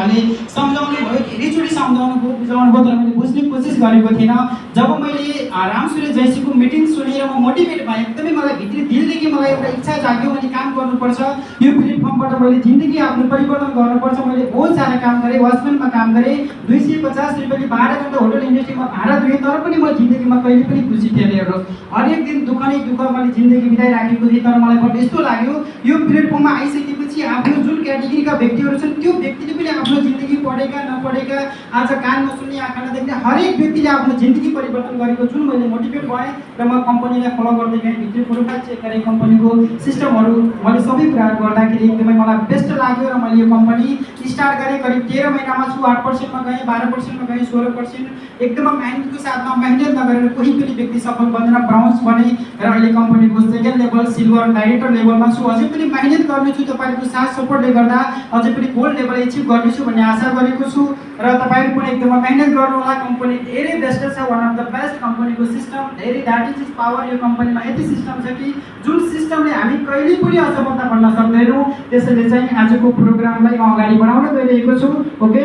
उहाँले सम्झाउनु भयो, धेरैचोटि सम्झाउनु भयो तर मैले बुझ्ने कोसिस गरेको थिइनँ। जब मैले रामसूर्य जयसीको मिटिङ सुनेर म मोटिभेट भएँ, एकदमै मलाई भित्री दिलदेखि मलाई एउटा इच्छा जाग्यो, मैले काम गर्नुपर्छ, यो प्लेटफर्मबाट मैले जिन्दगी आफ्नो परिवर्तन गर्नुपर्छ। मैले बहुत सारा काम गरेँ, वाचम्यानमा काम गरेँ, 250 रुपियाँले 12 घण्टा होटल इन्डस्ट्रीमा भाडा दिएँ, तर पनि म जिन्दगीमा कहिले पनि खुसी थिएन। हेर्नुहोस्, हरेक दिन दुःख नै दुःख मैले जिन्दगी बिताइराखेको थिएँ। तर मलाई बट यस्तो लाग्यो, यो प्लेटफर्ममा आइसकेपछि आफ्नो जुन क्याटेगोरीका व्यक्तिहरू छन् त्यो व्यक्तिले पनि आफ्नो जिन्दगी पढेका नपढेका, आज कान नसुन्ने आँखा नदेख्ने हरेक व्यक्तिले आफ्नो जिन्दगी परिवर्तन गरेको जुन मैले मोटिभेट भएँ र म कम्पनीलाई फलो गर्दै गएँ। भित्री प्रोफाइल चेक गरेँ, कम्पनीको सिस्टमहरू मैले सबै कुराहरू गर्दाखेरि एकदमै मलाई बेस्ट लाग्यो र मैले यो कम्पनी स्टार्ट गरेँ। करिब 13 महिनामा छु 8%मा गएँ, 12%मा गएँ, 16%। एकदमै मेहनतको साथमा मेहनत नगरेर कोही पनि व्यक्ति सफल बनेर ब्राउन्ज बने र अहिले कम्पनीको सेकेन्ड लेभल सिल्भर डाइरेक्टर लेभलमा छु। अझै पनि मेहनत गर्नेछु, तपाईँहरूको साथ सपोर्टले गर्दा अझै पनि गोल्ड लेभल एचिभ गर्नेछु भन्ने आशा गरेको छु र तपाईँहरू पनि एकदमै मेहनत गर्नुहोला। कम्पनी धेरै बेस्ट छ, वान अफ द बेस्ट कम्पनीको सिस्टम धेरै द्याट इज पावर। यो कम्पनीमा यति सिस्टम छ कि जुन सिस्टमले हामी कहिले पनि असफलता भन्न सक्दैनौँ। त्यसैले चाहिँ आजको प्रोग्रामलाई म अगाडि बढाउन गइरहेको छु। ओके,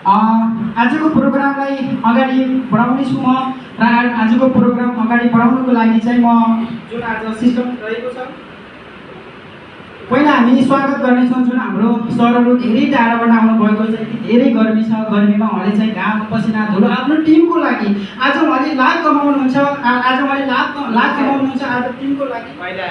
आजको प्रोग्रामलाई अगाडि बढाउनेछु म र आजको प्रोग्राम अगाडि बढाउनको लागि चाहिँ म जुन आज सिस्टम रहेको छ, पहिला हामी स्वागत गर्नेछौँ जुन हाम्रो सरहरू धेरै टाढाबाट आउनुभएको छ। धेरै गर्मी छ, गर्मीमा उहाँले चाहिँ घाम पसिना धुलो आफ्नो टिमको लागि आज उहाँले लाख कमाउनुहुन्छ, आज उहाँले लाख कमाउनुहुन्छ आज टिमको लागि। पहिला